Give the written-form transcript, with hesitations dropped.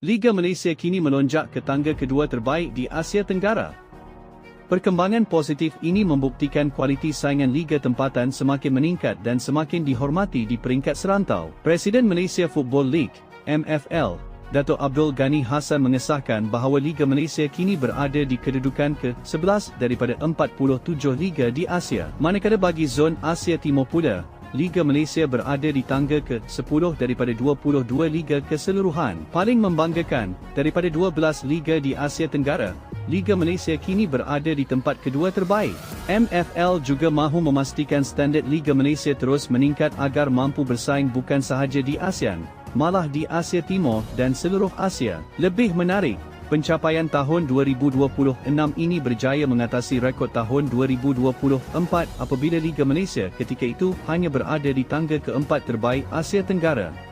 Liga Malaysia kini melonjak ke tangga kedua terbaik di Asia Tenggara. Perkembangan positif ini membuktikan kualiti saingan liga tempatan semakin meningkat dan semakin dihormati di peringkat serantau. Presiden Malaysia Football League, MFL, Dato' Abdul Ghani Hassan mengesahkan bahawa Liga Malaysia kini berada di kedudukan ke-11 daripada 47 liga di Asia. Manakala bagi zon Asia Timur pula, Liga Malaysia berada di tangga ke-10 daripada 22 liga keseluruhan. Paling membanggakan, daripada 12 liga di Asia Tenggara, Liga Malaysia kini berada di tempat kedua terbaik. MFL juga mahu memastikan standard Liga Malaysia terus meningkat agar mampu bersaing bukan sahaja di ASEAN, malah di Asia Timur dan seluruh Asia. Lebih menarik, pencapaian tahun 2026 ini berjaya mengatasi rekod tahun 2024 apabila Liga Malaysia ketika itu hanya berada di tangga keempat terbaik Asia Tenggara.